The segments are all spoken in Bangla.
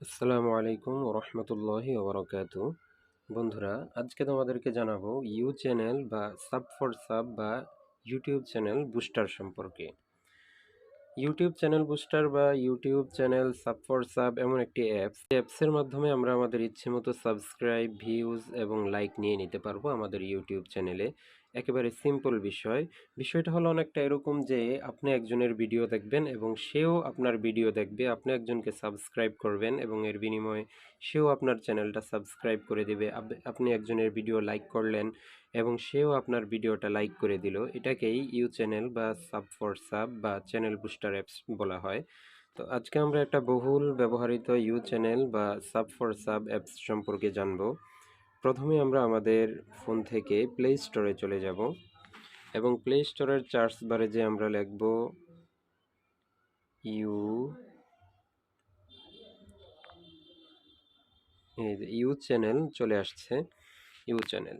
আসসালামু আলাইকুম রহমতুল্লাহি ওবরাকাতু। বন্ধুরা, আজকে তোমাদেরকে জানাবো ইউ চ্যানেল বা সাব ফর সাব বা ইউটিউব চ্যানেল বুস্টার সম্পর্কে। ইউটিউব চ্যানেল বুস্টার বা YouTube channel sub for sub এমন একটি অ্যাপসের মাধ্যমে আমরা আমাদের ইচ্ছে মতো সাবস্ক্রাইব, ভিউজ এবং লাইক নিয়ে নিতে পারবো আমাদের ইউটিউব চ্যানেলে। একেবারে সিম্পল বিষয়টা হলো অনেকটা এরকম যে আপনি একজনের ভিডিও দেখবেন এবং সেও আপনার ভিডিও দেখবে, আপনি একজনকে সাবস্ক্রাইব করবেন এবং এর বিনিময়ে সেও আপনার চ্যানেলটা সাবস্ক্রাইব করে দেবে। আপনি একজনের ভিডিও লাইক করলেন এবং সেও আপনার ভিডিওটা লাইক করে দিল। এটাকেই ইউ চ্যানেল বা সাব ফর সাব বা চ্যানেল বুস্টার অ্যাপস বলা হয়। তো আজকে আমরা একটা বহুল ব্যবহৃত ইউ চ্যানেল বা সাব ফর সাব অ্যাপস সম্পর্কে জানব। প্রথমে আমরা আমাদের ফোন থেকে প্লে স্টোরে চলে যাব এবং প্লে স্টোরের সার্চ বারে যে আমরা লিখব ইউ ইউ চ্যানেল চলে আসছে, ইউ চ্যানেল।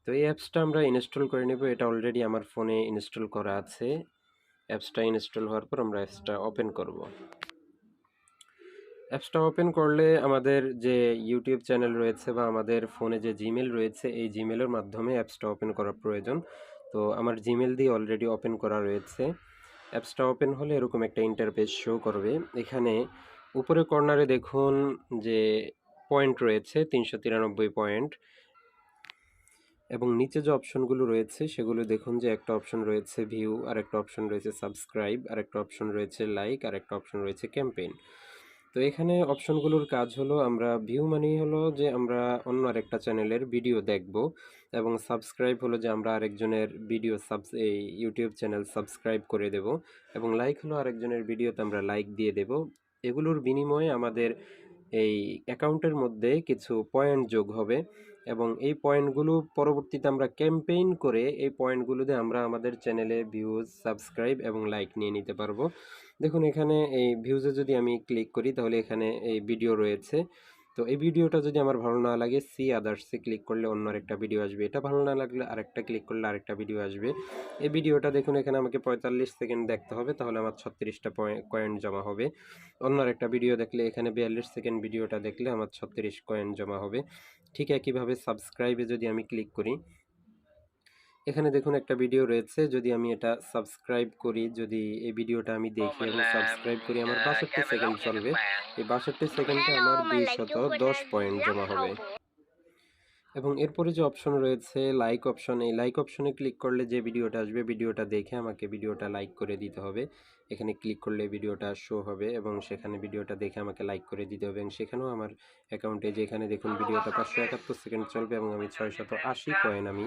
তো এই অ্যাপসটা আমরা ইনস্টল করে নেব। এটা অলরেডি আমার ফোনে ইনস্টল করা আছে। অ্যাপসটা ইনস্টল হওয়ার পর আমরা অ্যাপসটা ওপেন করব। অ্যাপসটা ওপেন করলে আমাদের যে ইউটিউব চ্যানেল রয়েছে বা আমাদের ফোনে যে জিমেল রয়েছে, এই জিমেলের মাধ্যমে অ্যাপসটা ওপেন করা প্রয়োজন। তো আমার জিমেল দিয়ে অলরেডি ওপেন করা রয়েছে। অ্যাপসটা ওপেন হলে এরকম একটা ইন্টারফেস শো করবে। এখানে উপরে কর্নারে দেখুন যে পয়েন্ট রয়েছে 393 পয়েন্ট, এবং নিচে যে অপশনগুলো রয়েছে সেগুলো দেখুন যে একটা অপশন রয়েছে ভিউ, আর একটা অপশন রয়েছে সাবস্ক্রাইব, আর একটা অপশন রয়েছে লাইক, আর একটা অপশন রয়েছে ক্যাম্পেইন। তো এখানে অপশনগুলোর কাজ হলো, আমরা ভিউ মানেই হলো যে আমরা অন্য আরেকটা চ্যানেলের ভিডিও দেখব, এবং সাবস্ক্রাইব হলো যে আমরা আরেকজনের ভিডিও এই ইউটিউব চ্যানেল সাবস্ক্রাইব করে দেব, এবং লাইক হলো আরেকজনের ভিডিওতে আমরা লাইক দিয়ে দেব। এগুলোর বিনিময়ে আমাদের এই অ্যাকাউন্টের মধ্যে কিছু পয়েন্ট যোগ হবে, এবং এই পয়েন্টগুলো পরবর্তীতে আমরা ক্যাম্পেইন করে এই পয়েন্টগুলো দিয়ে আমরা আমাদের চ্যানেলে ভিউজ, সাবস্ক্রাইব এবং লাইক নিয়ে নিতে পারবো। দেখুন এখানে এই ভিউজে যদি আমি ক্লিক করি তাহলে এখানে এই ভিডিও রয়েছে। তো এই ভিডিওটা যদি আমার ভালো না লাগে সি আদার্সে ক্লিক করলে অন্য আরেকটা ভিডিও আসবে, এটা ভালো না লাগলে আরেকটা ক্লিক করলে আরেকটা ভিডিও আসবে। এই ভিডিওটা দেখুন এখানে আমাকে 45 সেকেন্ড দেখতে হবে, তাহলে আমার 36টা কয়েন জমা হবে। অন্য আরেকটা ভিডিও দেখলে এখানে 42 সেকেন্ড ভিডিওটা দেখলে আমার 36 কয়েন জমা হবে। ঠিক একইভাবে সাবস্ক্রাইবে যদি আমি ক্লিক করি, এখানে দেখুন একটা ভিডিও রয়েছে, যদি আমি এটা সাবস্ক্রাইব করি, যদি এই ভিডিওটা আমি দেখি এবং সাবস্ক্রাইব করি, আমার 62 সেকেন্ড চলবে। এই 62 সেকেন্ডে আমার 210 পয়েন্ট জমা হবে। এবং এরপরে যে অপশন রয়েছে লাইক অপশন, এই লাইক অপশনে ক্লিক করলে যে ভিডিওটা আসবে, ভিডিওটা দেখে আমাকে ভিডিওটা লাইক করে দিতে হবে। এখানে ক্লিক করলে ভিডিওটা শো হবে এবং সেখানে ভিডিওটা দেখে আমাকে লাইক করে দিতে হবে, এবং সেখানেও আমার অ্যাকাউন্টে যে এখানে দেখুন ভিডিওটা 571 সেকেন্ড চলবে এবং আমি 680 কয়েন আমি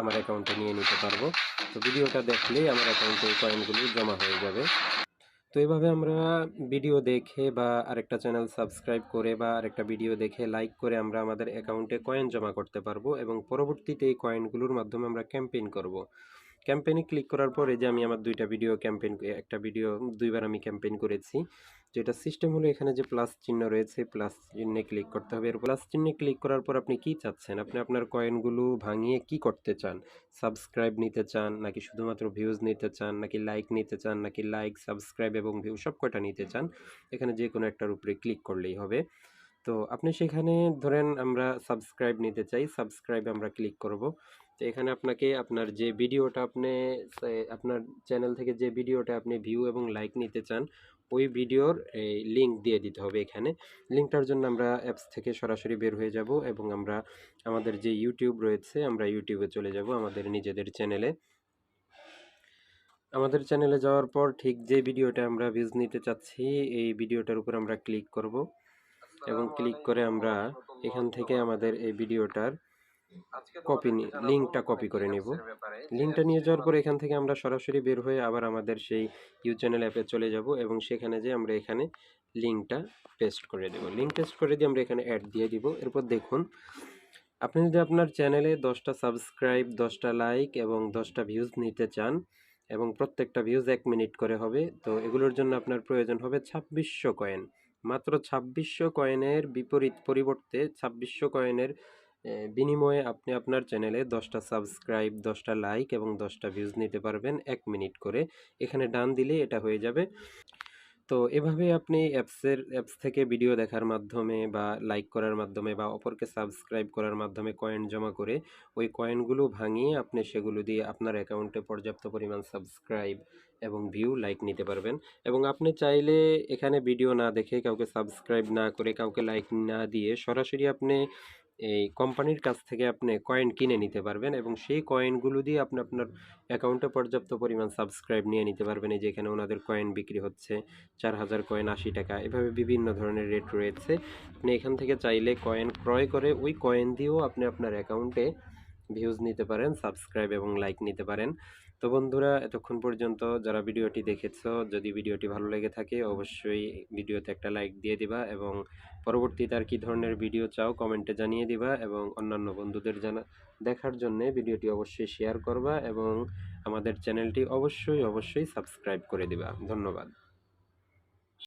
আমার অ্যাকাউন্টে নিয়ে নিতে পারবো। তো ভিডিওটা দেখলেই আমার অ্যাকাউন্টে এই কয়েনগুলো জমা হয়ে যাবে। তো এভাবে আমরা ভিডিও দেখে বা আরেকটা চ্যানেল সাবস্ক্রাইব করে বা আরেকটা ভিডিও দেখে লাইক করে আমরা আমাদের অ্যাকাউন্টে কয়েন জমা করতে পারবো, এবং পরবর্তীতে এই কয়েনগুলোর মাধ্যমে আমরা ক্যাম্পেইন করব। ক্যাম্পেইনে ক্লিক করার পরে যে আমি আমার দুইটা ভিডিও ক্যাম্পেইন, একটা ভিডিও দুইবার আমি ক্যাম্পেইন করেছি। যেটা সিস্টেম হলো এখানে যে প্লাস চিহ্ন রয়েছে, প্লাস চিহ্নে ক্লিক করতে হবে। এর প্লাস চিহ্নে ক্লিক করার পর আপনি কি চাচ্ছেন, আপনি আপনার কয়েনগুলো ভাঙিয়ে কি করতে চান? সাবস্ক্রাইব নিতে চান, নাকি শুধুমাত্র ভিউজ নিতে চান, নাকি লাইক নিতে চান, নাকি লাইক, সাবস্ক্রাইব এবং ভিউ সব কয়টা নিতে চান? এখানে যে কোনো একটার উপরে ক্লিক করলেই হবে। তো আপনি সেখানে ধরেন আমরা সাবস্ক্রাইব নিতে চাই, সাবস্ক্রাইবে আমরা ক্লিক করব। তো এখানে আপনাকে আপনার যে ভিডিওটা আপনি আপনার চ্যানেল থেকে যে ভিডিওটা আপনি ভিউ এবং লাইক নিতে চান, ওই ভিডিওর এই লিঙ্ক দিয়ে দিতে হবে এখানে। লিঙ্কটার জন্য আমরা অ্যাপস থেকে সরাসরি বের হয়ে যাব এবং আমরা আমাদের যে ইউটিউব রয়েছে, আমরা ইউটিউবে চলে যাব আমাদের নিজেদের চ্যানেলে। আমাদের চ্যানেলে যাওয়ার পর ঠিক যে ভিডিওটা আমরা ভিউজ নিতে চাচ্ছি, এই ভিডিওটার উপর আমরা ক্লিক করব, এবং ক্লিক করে আমরা এখান থেকে আমাদের এই ভিডিওটার লিঙ্কটা কপি করে নিব। লিঙ্কটা নিয়ে যাওয়ার পর এখান থেকে আমরা সরাসরি বের হয়ে আবার আমাদের সেই ইউ চ্যানেল অ্যাপে চলে যাব, এবং সেখানে যে আমরা এখানে লিঙ্কটা পেস্ট করে দেব। লিঙ্ক পেস্ট করে দিয়ে আমরা এখানে অ্যাড দিয়ে দিব। এরপর দেখুন আপনি যদি আপনার চ্যানেলে 10টা সাবস্ক্রাইব, 10টা লাইক এবং 10টা ভিউজ নিতে চান, এবং প্রত্যেকটা ভিউজ 1 মিনিট করে হবে, তো এগুলোর জন্য আপনার প্রয়োজন হবে 2600 কয়েন। মাত্র 2600 কয়েনের পরিবর্তে 2600 কয়েনের বিনিময়ে আপনি আপনার চ্যানেলে 10টা সাবস্ক্রাইব, 10টা লাইক এবং 10টা ভিউজ নিতে পারবেন 1 মিনিট করে। এখানে ডান দিলে এটা হয়ে যাবে। তো এভাবে আপনি অ্যাপস থেকে ভিডিও দেখার মাধ্যমে বা লাইক করার মাধ্যমে বা অপরকে সাবস্ক্রাইব করার মাধ্যমে কয়েন জমা করে ওই কয়েনগুলো ভাঙিয়ে আপনি সেগুলো দিয়ে আপনার অ্যাকাউন্টে পর্যাপ্ত পরিমাণ সাবস্ক্রাইব এবং ভিউ লাইক নিতে পারবেন। এবং আপনি চাইলে এখানে ভিডিও না দেখে কাউকে সাবস্ক্রাইব না করে কাউকে লাইক না দিয়ে সরাসরি আপনি এই কোম্পানির কাছ থেকে আপনি কয়েন কিনে নিতে পারবেন এবং সেই কয়েনগুলো দিয়ে আপনি আপনার অ্যাকাউন্টে পর্যাপ্ত পরিমাণ সাবস্ক্রাইব নিয়ে নিতে পারবেন। এই যে এখানে ওনাদের কয়েন বিক্রি হচ্ছে 4000 কয়েন 80 টাকা, এভাবে বিভিন্ন ধরনের রেট রয়েছে। আপনি এখান থেকে চাইলে কয়েন ক্রয় করে ওই কয়েন দিয়েও আপনি আপনার অ্যাকাউন্টে ভিউজ নিতে পারেন, সাবস্ক্রাইব এবং লাইক নিতে পারেন। তো বন্ধুরা, এতক্ষণ পর্যন্ত যারা ভিডিওটি দেখেছো, যদি ভিডিওটি ভালো লেগে থাকে অবশ্যই ভিডিওতে একটা লাইক দিয়ে দিবা এবং পরবর্তীতে আর কি ধরনের ভিডিও চাও কমেন্টে জানিয়ে দিবা এবং অন্যান্য বন্ধুদের দেখার জন্য ভিডিওটি অবশ্যই শেয়ার করবা এবং আমাদের চ্যানেলটি অবশ্যই সাবস্ক্রাইব করে দিবা। ধন্যবাদ।